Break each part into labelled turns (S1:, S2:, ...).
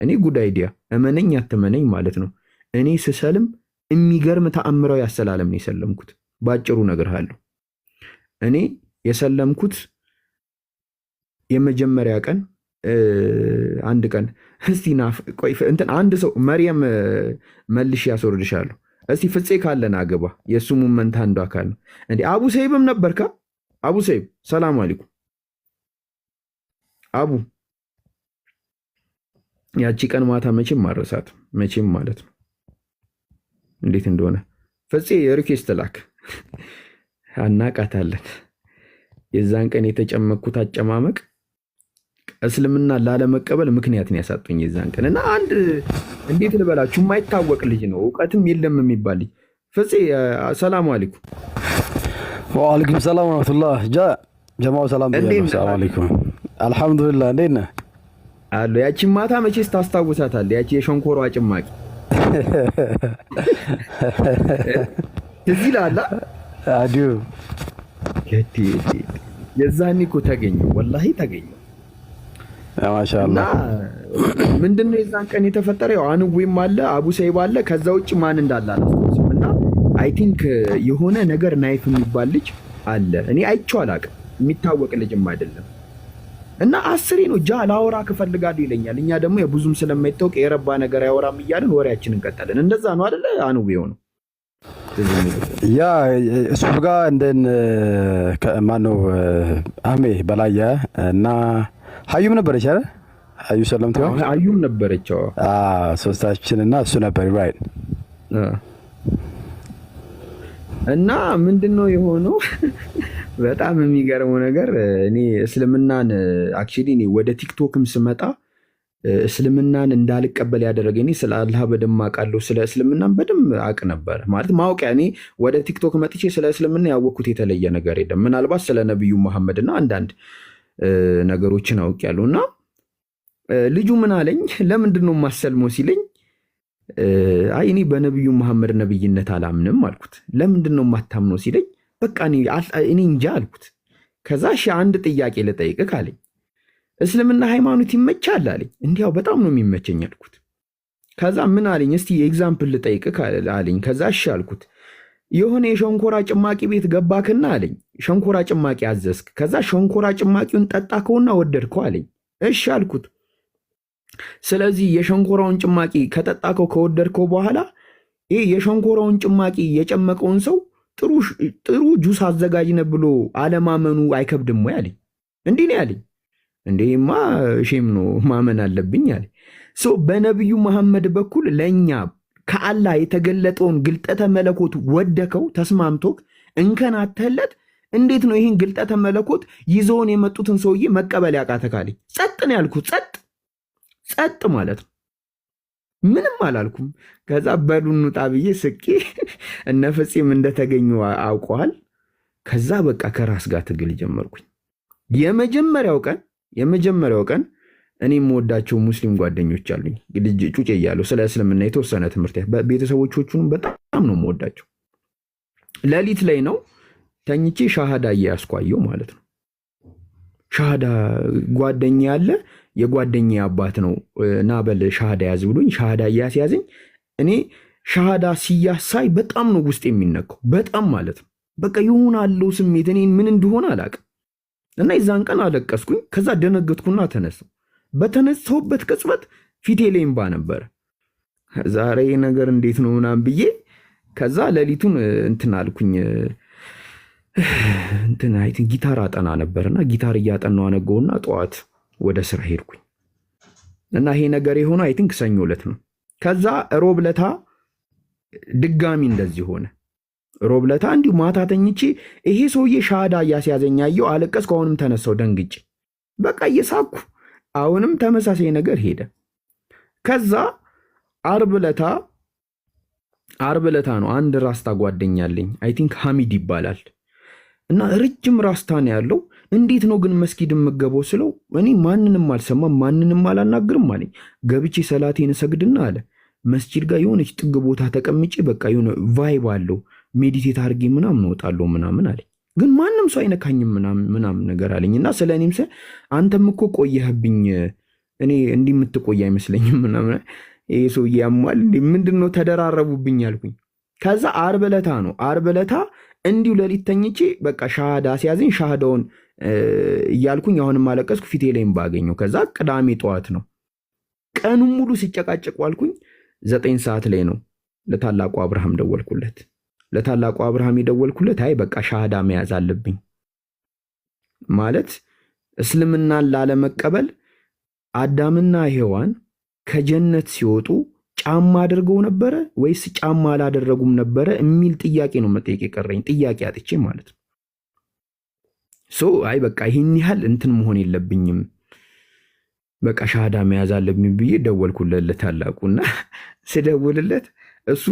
S1: እኔ ጉድ አይዲያ እመነኝ አትመነኝ ማለት ነው። እኔ ስሰልም የሚገርም ተአምራዊ አሰላለም ነው የሰለምኩት። ባጭሩ እነግርሃለሁ። እኔ የሰለምኩት የመጀመሪያ ቀን አንድ ቀን እስቲ ቆይ እንትን አንድ ሰው መርየም መልሽ ያስወርድሻለሁ። እስቲ ፍፄ ካለን አገባ የእሱ ሙመንት አንዱ አካል ነው እንዴ። አቡ ሰይብም ነበርካ? አቡ ሰይብ ሰላም አለይኩም አቡ። ያቺ ቀን ማታ መቼም ማረሳት መቼም ማለት ነው እንዴት እንደሆነ ፍፄ ሪኩዌስት ላክ አናቃታለን። የዛን ቀን የተጨመቅኩት አጨማመቅ እስልምና ላለመቀበል ምክንያትን ያሳጡኝ የዛን ቀን እና አንድ እንዴት ልበላችሁ የማይታወቅ ልጅ ነው እውቀትም የለም የሚባል ልጅ ፍፄ ሰላም አለይኩም።
S2: ወአለይኩም ሰላም ወራህመቱላህ ጀማው ሰላም ሰላም አለይኩም አልሐምዱሊላህ እንዴት ነህ
S1: አሎ። ያቺ ማታ መቼስ ታስታውሳታለህ? ያቺ የሸንኮሯ ጭማቂ ትዝ ይልሃል?
S2: አዲሁ
S1: የዛኔ እኮ ተገኘው ወላሂ ተገኘው።
S2: ማሻአላህ
S1: ምንድነው የዛን ቀን የተፈጠረ? ያው አንዌም አለ አቡ ሰይብ አለ። ከዛ ውጭ ማን እንዳለ አላስታውስም። እና አይ ቲንክ የሆነ ነገር ናይፍ የሚባል ልጅ አለ። እኔ አይቼው አላውቅም። የሚታወቅ ልጅም አይደለም። እና አስሬ ነው ጃ ላወራ ከፈልጋለሁ ይለኛል። እኛ ደግሞ የብዙም ስለማይታወቅ የረባ ነገር አያወራም እያልን ወሬያችንን እንቀጠልን። እንደዛ ነው አይደለ? አንዌው ነው
S2: ያ እሱ ጋር እንደን ማነው አህሜ በላየ እና ሀዩም ነበረች አይደል? ሀዩ ሰለምት ነው።
S1: ሀዩም ነበረች።
S2: ሶስታችን እና እሱ ነበር ራይት።
S1: እና ምንድነው የሆነው? በጣም የሚገርመው ነገር እኔ እስልምናን አክቹሊ እኔ ወደ ቲክቶክም ስመጣ እስልምናን እንዳልቀበል ያደረገኝ እኔ ስለ አላህ በደንብ አውቃለሁ። ስለ እስልምናን በደንብ አውቅ ነበር ማለት ማወቂያ። እኔ ወደ ቲክቶክ መጥቼ ስለ እስልምና ያወቅኩት የተለየ ነገር የለም። ምናልባት ስለ ነቢዩ መሐመድና አንዳንድ ነገሮችን አውቄያለሁ። እና ልጁ ምን አለኝ፣ ለምንድን ነው የማሰልመው ሲለኝ፣ አይ እኔ በነቢዩ መሐመድ ነብይነት አላምንም አልኩት። ለምንድን ነው የማታምነው ሲለኝ፣ በቃ እኔ እንጃ አልኩት። ከዛ እሺ አንድ ጥያቄ ልጠይቅህ አለኝ። እስልምና ሃይማኖት ይመቻል አለኝ። እንዲያው በጣም ነው የሚመቸኝ አልኩት። ከዛ ምን አለኝ፣ እስቲ ኤግዛምፕል ልጠይቅህ አለኝ። ከዛ እሺ አልኩት። የሆነ የሸንኮራ ጭማቂ ቤት ገባክና አለኝ፣ ሸንኮራ ጭማቂ አዘዝክ። ከዛ ሸንኮራ ጭማቂውን ጠጣከውና ወደድከው አለኝ። እሺ አልኩት። ስለዚህ የሸንኮራውን ጭማቂ ከጠጣከው ከወደድከው በኋላ ይህ የሸንኮራውን ጭማቂ የጨመቀውን ሰው ጥሩ ጁስ አዘጋጅነ ብሎ አለማመኑ አይከብድም ወይ አለኝ። እንዲህ ነው ያለኝ። እንዴማ ሼም ነው ማመን አለብኝ አለ። በነቢዩ መሐመድ በኩል ለእኛ ከአላህ የተገለጠውን ግልጠተ መለኮት ወደከው ተስማምቶክ እንከን አተለት። እንዴት ነው ይህን ግልጠተ መለኮት ይዘውን የመጡትን ሰውዬ መቀበል ያቃተካለኝ? ጸጥ ነው ያልኩት። ጸጥ ማለት ነው። ምንም አላልኩም። ከዛ በሉን ውጣ ብዬ ስቄ እነ ፍፄም እንደተገኙ አውቀዋል። ከዛ በቃ ከራስ ጋር ትግል ጀመርኩኝ። የመጀመሪያው ቀን እኔ የምወዳቸው ሙስሊም ጓደኞች አሉኝ። ጩጬ እያለሁ ስለ እስልምና የተወሰነ ትምህርት ቤተሰቦቹንም በጣም ነው የምወዳቸው። ሌሊት ላይ ነው ተኝቼ ሻሃዳ እያስኳየው ማለት ነው። ሻሃዳ ጓደኛ ያለ የጓደኛ አባት ነው ናበል ሻሃዳ ያዝ ብሎኝ ሻሃዳ እያስያዘኝ እኔ ሻሃዳ ሲያሳይ በጣም ነው ውስጥ የሚነካው። በጣም ማለት ነው በቃ ይሁን አለው ስሜት እኔ ምን እንደሆነ አላውቅም። እና የዛን ቀን አለቀስኩኝ። ከዛ ደነገጥኩና ተነሳሁ። በተነሳሁበት ቅጽበት ፊቴ ላይ እንባ ነበረ። ዛሬ ነገር እንዴት ነው ምናምን ብዬ ከዛ ሌሊቱን እንትን አልኩኝ። እንትን አይትን ጊታር አጠና ነበርና ጊታር እያጠናው አነገውና ጠዋት ወደ ስራ ሄድኩኝ። እና ይሄ ነገር የሆነው አይ ቲንክ ሰኞ ዕለት ነው። ከዛ ሮብ ዕለት ድጋሚ እንደዚህ ሆነ። ሮብ ዕለት እንዲሁ ማታ ተኝቼ ይሄ ሰውዬ ሻሃዳ እያስያዘኝ አየሁ። አለቀስኩ። አሁንም ተነሳው ደንግጬ በቃ እየሳኩ አሁንም ተመሳሳይ ነገር ሄደ። ከዛ አርብ ዕለት ነው አንድ ራስታ ጓደኛለኝ አይ ቲንክ ሐሚድ ይባላል እና ረጅም ራስታ ነው ያለው። እንዴት ነው ግን መስጊድ የምገባው ስለው እኔ ማንንም አልሰማም ማንንም አላናግርም አለኝ። ገብቼ ሰላቴን ሰግድና አለ መስጊድ ጋር የሆነች ጥግ ቦታ ተቀምጬ በቃ የሆነ ቫይብ አለው ሜዲቴት አድርጌ ምናምን እወጣለሁ ምናምን አለኝ። ግን ማንም ሰው አይነካኝም ምናምን ነገር አለኝ። እና ስለ እኔም አንተም እኮ ቆየህብኝ እኔ እንዲህ የምትቆይ አይመስለኝም ምናምን። ይሄ ሰውዬ ያሟል እንዴ ምንድን ነው ተደራረቡብኝ አልኩኝ። ከዛ ዓርብ ዕለታ እንዲሁ ሌሊት ተኝቼ በቃ ሻሃዳ ሲያዘኝ ሻሃዳውን እያልኩኝ አሁንም አለቀስኩ ፊቴ ላይም ባገኘው። ከዛ ቅዳሜ ጠዋት ነው ቀኑን ሙሉ ሲጨቃጨቅ ዋልኩኝ። 9 ሰዓት ላይ ነው ለታላቁ አብርሃም ደወልኩለት። ለታላቁ አብርሃም የደወልኩለት አይ በቃ ሻሃዳ መያዝ አለብኝ ማለት እስልምናን ላለመቀበል አዳምና ሔዋን ከጀነት ሲወጡ ጫማ አድርገው ነበረ ወይስ ጫማ አላደረጉም ነበረ የሚል ጥያቄ ነው መጠየቅ የቀረኝ። ጥያቄ አጥቼ ማለት ነው። አይ በቃ ይህን ያህል እንትን መሆን የለብኝም በቃ ሻሃዳ መያዝ አለብኝ ብዬ ደወልኩለት ለታላቁና ስደውልለት እሱ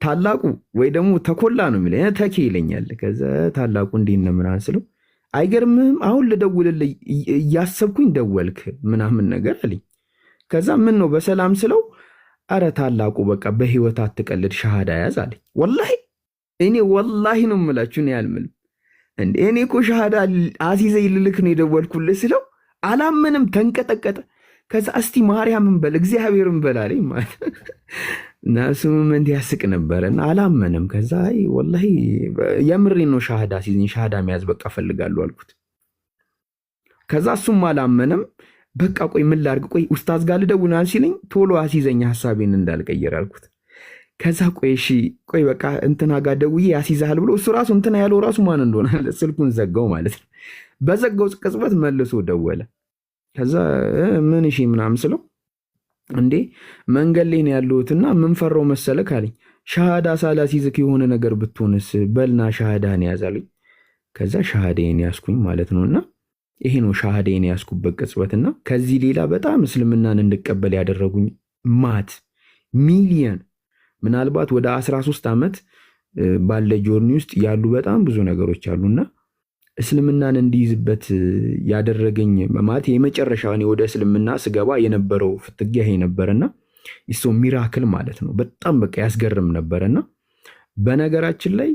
S1: ታላቁ ወይ ደግሞ ተኮላ ነው የሚለኝ ተኬ ይለኛል። ከዛ ታላቁ እንዴት ነው ምናምን ስለው አይገርምህም አሁን ልደውልልህ እያሰብኩኝ ደወልክ ምናምን ነገር አለኝ። ከዛ ምን ነው በሰላም ስለው አረ ታላቁ በቃ በህይወት አትቀልድ ሻሃዳ ያዝ አለኝ። ወላሂ ነው የምላችሁ እኔ አልምልም እንዴ እኔ እኮ ሻሃዳ አሲዘኝ ልልክ ነው የደወልኩልህ ስለው አላመንም፣ ተንቀጠቀጠ። ከዛ እስቲ ማርያምን በል እግዚአብሔርን በል አለኝ ማለት እና እሱም እንዲህ ያስቅ ነበረና አላመንም። ከዛ ወላሂ የምሬን ነው ሻሃዳ ሲዝኝ ሻሃዳ መያዝ በቃ ፈልጋለሁ አልኩት። ከዛ እሱም አላመንም። በቃ ቆይ ምን ላድርግ ቆይ ኡስታዝ ጋር ልደውል ሲለኝ ቶሎ አሲዘኝ ሐሳቤን እንዳልቀየር አልኩት። ከዛ ቆይ እሺ ቆይ በቃ እንትና ጋር ደውዬ ያሲዛል ብሎ እሱ ራሱ እንትና ያለው ራሱ ማን እንደሆነ ስልኩን ዘጋው ማለት ነው። በዘጋው ቅጽበት መልሶ ደወለ። ከዛ ምን እሺ ምናምን ስለው እንዴ መንገድ ላይ ነው ያለሁትና ምን ፈራው መሰለህ አለኝ። ሻሃዳ ሳላሲዝክ የሆነ ነገር ብትሆንስ በልና ሻሃዳን ያዛልኝ። ከዛ ሻሃዳን ያስኩኝ ማለት ነውና ይሄ ነው ሻሃዳን ያስኩበት ቅጽበትና ከዚህ ሌላ በጣም እስልምናን እንድቀበል ያደረጉኝ ማት ሚሊየን ምናልባት ወደ 13 ዓመት ባለ ጆርኒ ውስጥ ያሉ በጣም ብዙ ነገሮች አሉና እስልምናን እንዲይዝበት ያደረገኝ ማለት የመጨረሻ እኔ ወደ እስልምና ስገባ የነበረው ፍትጊያ ይሄ ነበርና ሚራክል ማለት ነው። በጣም በቃ ያስገርም ነበርና በነገራችን ላይ